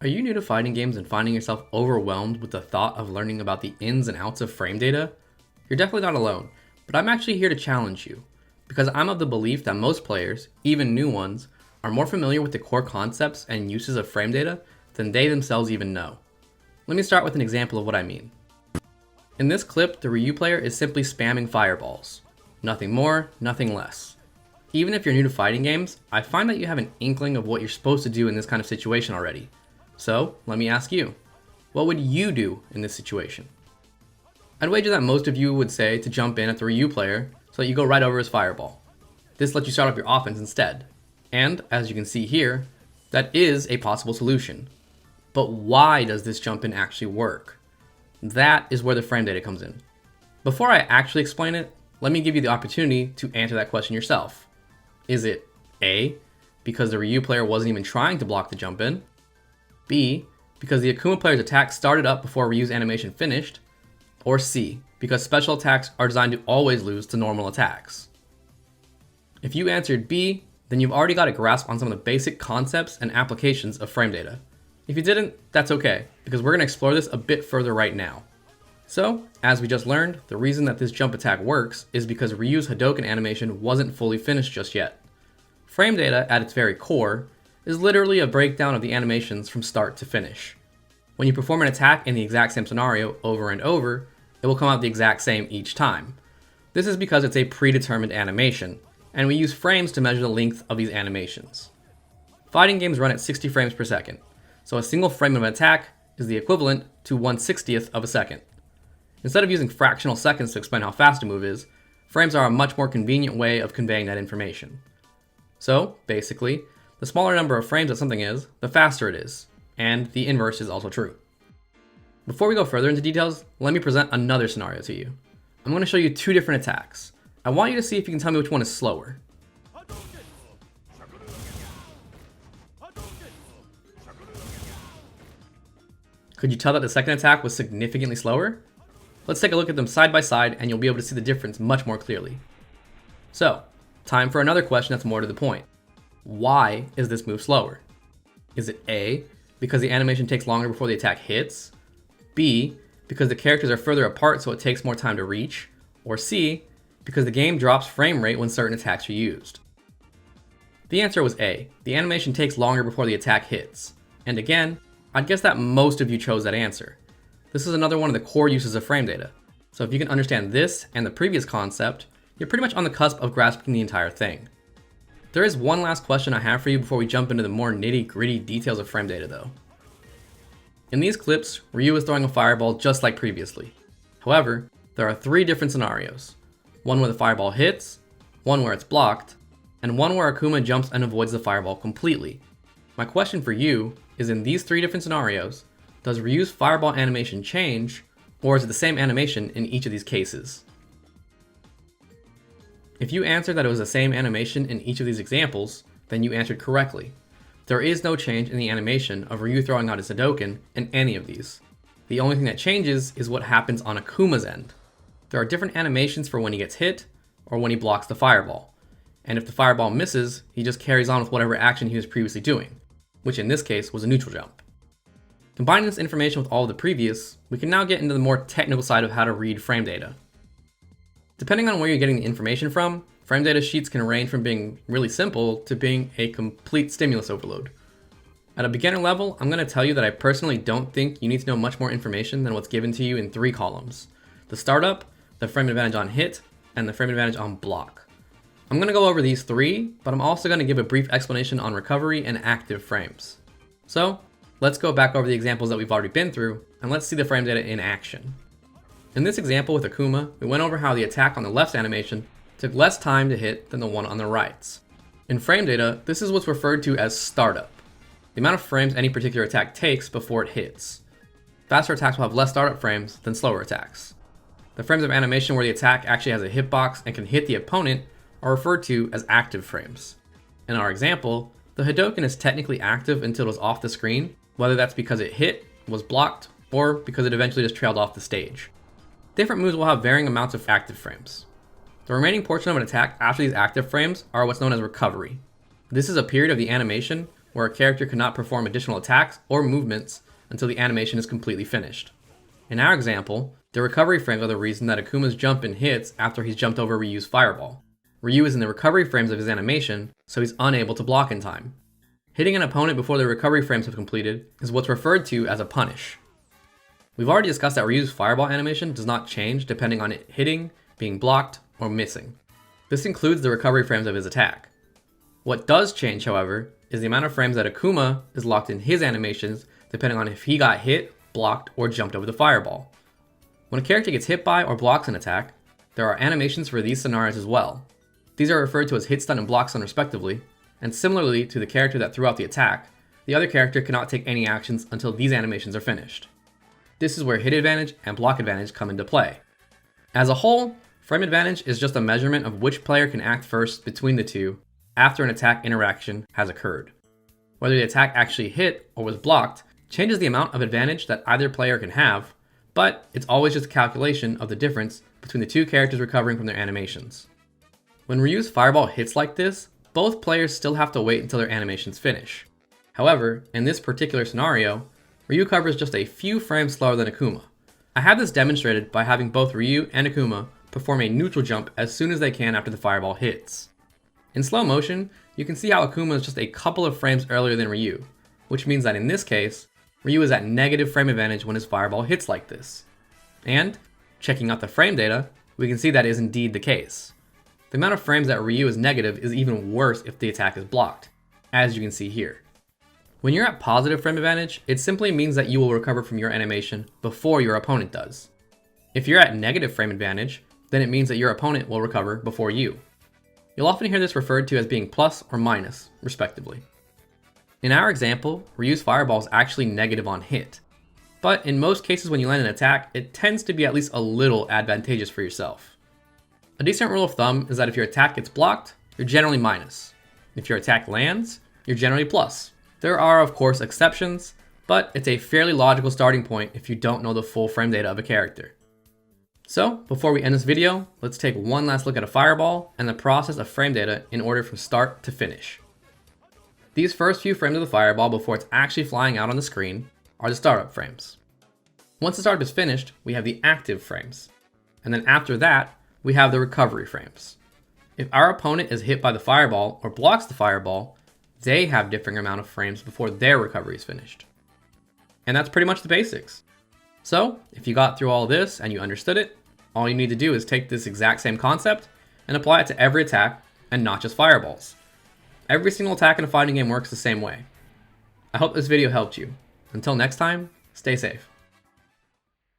Are you new to fighting games and finding yourself overwhelmed with the thought of learning about the ins and outs of frame data? You're definitely not alone, but I'm actually here to challenge you, because I'm of the belief that most players, even new ones, are more familiar with the core concepts and uses of frame data than they themselves even know. Let me start with an example of what I mean. In this clip, the Ryu player is simply spamming fireballs. Nothing more, nothing less. Even if you're new to fighting games, I find that you have an inkling of what you're supposed to do in this kind of situation already. So, let me ask you, what would you do in this situation? I'd wager that most of you would say to jump in at the Ryu player so that you go right over his fireball. This lets you start up your offense instead. And, as you can see here, that is a possible solution. But why does this jump in actually work? That is where the frame data comes in. Before I actually explain it, let me give you the opportunity to answer that question yourself. Is it A, because the Ryu player wasn't even trying to block the jump in? B, because the Akuma player's attack started up before Ryu's animation finished? Or C, because special attacks are designed to always lose to normal attacks? If you answered B, then you've already got a grasp on some of the basic concepts and applications of frame data. If you didn't, that's okay, because we're going to explore this a bit further right now. So, as we just learned, the reason that this jump attack works is because Ryu's Hadouken animation wasn't fully finished just yet. Frame data, at its very core, is literally a breakdown of the animations from start to finish. When you perform an attack in the exact same scenario over and over, it will come out the exact same each time. This is because it's a predetermined animation, and we use frames to measure the length of these animations. Fighting games run at 60 frames per second, so a single frame of an attack is the equivalent to 1/60th of a second. Instead of using fractional seconds to explain how fast a move is, frames are a much more convenient way of conveying that information. So, basically, the smaller number of frames that something is, the faster it is, and the inverse is also true. Before we go further into details, let me present another scenario to you. I'm going to show you two different attacks. I want you to see if you can tell me which one is slower. Could you tell that the second attack was significantly slower? Let's take a look at them side by side and you'll be able to see the difference much more clearly. So, time for another question that's more to the point. Why is this move slower? Is it A, because the animation takes longer before the attack hits? B, because the characters are further apart so it takes more time to reach? Or C, because the game drops frame rate when certain attacks are used? The answer was A, the animation takes longer before the attack hits. And again, I'd guess that most of you chose that answer. This is another one of the core uses of frame data. So if you can understand this and the previous concept, you're pretty much on the cusp of grasping the entire thing. There is one last question I have for you before we jump into the more nitty-gritty details of frame data though. In these clips, Ryu is throwing a fireball just like previously. However, there are three different scenarios. One where the fireball hits, one where it's blocked, and one where Akuma jumps and avoids the fireball completely. My question for you is, in these three different scenarios, does Ryu's fireball animation change, or is it the same animation in each of these cases? If you answered that it was the same animation in each of these examples, then you answered correctly. There is no change in the animation of Ryu throwing out his Hadouken in any of these. The only thing that changes is what happens on Akuma's end. There are different animations for when he gets hit, or when he blocks the fireball. And if the fireball misses, he just carries on with whatever action he was previously doing, which in this case was a neutral jump. Combining this information with all of the previous, we can now get into the more technical side of how to read frame data. Depending on where you're getting the information from, frame data sheets can range from being really simple to being a complete stimulus overload. At a beginner level, I'm going to tell you that I personally don't think you need to know much more information than what's given to you in three columns: the startup, the frame advantage on hit, and the frame advantage on block. I'm going to go over these three, but I'm also going to give a brief explanation on recovery and active frames. So, let's go back over the examples that we've already been through, and let's see the frame data in action. In this example with Akuma, we went over how the attack on the left's animation took less time to hit than the one on the right's. In frame data, this is what's referred to as startup, the amount of frames any particular attack takes before it hits. Faster attacks will have less startup frames than slower attacks. The frames of animation where the attack actually has a hitbox and can hit the opponent are referred to as active frames. In our example, the Hadouken is technically active until it was off the screen, whether that's because it hit, was blocked, or because it eventually just trailed off the stage. Different moves will have varying amounts of active frames. The remaining portion of an attack after these active frames are what's known as recovery. This is a period of the animation where a character cannot perform additional attacks or movements until the animation is completely finished. In our example, the recovery frames are the reason that Akuma's jump in hits after he's jumped over Ryu's fireball. Ryu is in the recovery frames of his animation, so he's unable to block in time. Hitting an opponent before the recovery frames have completed is what's referred to as a punish. We've already discussed that Ryu's fireball animation does not change depending on it hitting, being blocked, or missing. This includes the recovery frames of his attack. What does change, however, is the amount of frames that Akuma is locked in his animations depending on if he got hit, blocked, or jumped over the fireball. When a character gets hit by or blocks an attack, there are animations for these scenarios as well. These are referred to as hit stun and block stun respectively, and similarly to the character that threw out the attack, the other character cannot take any actions until these animations are finished. This is where hit advantage and block advantage come into play. As a whole, frame advantage is just a measurement of which player can act first between the two after an attack interaction has occurred. Whether the attack actually hit or was blocked changes the amount of advantage that either player can have, but it's always just a calculation of the difference between the two characters recovering from their animations. When Ryu's fireball hits like this, both players still have to wait until their animations finish. However, in this particular scenario, Ryu covers just a few frames slower than Akuma. I have this demonstrated by having both Ryu and Akuma perform a neutral jump as soon as they can after the fireball hits. In slow motion, you can see how Akuma is just a couple of frames earlier than Ryu, which means that in this case, Ryu is at negative frame advantage when his fireball hits like this. And, checking out the frame data, we can see that is indeed the case. The amount of frames that Ryu is negative is even worse if the attack is blocked, as you can see here. When you're at positive frame advantage, it simply means that you will recover from your animation before your opponent does. If you're at negative frame advantage, then it means that your opponent will recover before you. You'll often hear this referred to as being plus or minus, respectively. In our example, Ryu's fireball is actually negative on hit. But in most cases when you land an attack, it tends to be at least a little advantageous for yourself. A decent rule of thumb is that if your attack gets blocked, you're generally minus. If your attack lands, you're generally plus. There are of course exceptions, but it's a fairly logical starting point if you don't know the full frame data of a character. So, before we end this video, let's take one last look at a fireball and the process of frame data in order from start to finish. These first few frames of the fireball before it's actually flying out on the screen are the startup frames. Once the startup is finished, we have the active frames. And then after that, we have the recovery frames. If our opponent is hit by the fireball or blocks the fireball, they have differing amount of frames before their recovery is finished. And that's pretty much the basics. So, if you got through all this and you understood it, all you need to do is take this exact same concept and apply it to every attack and not just fireballs. Every single attack in a fighting game works the same way. I hope this video helped you. Until next time, stay safe.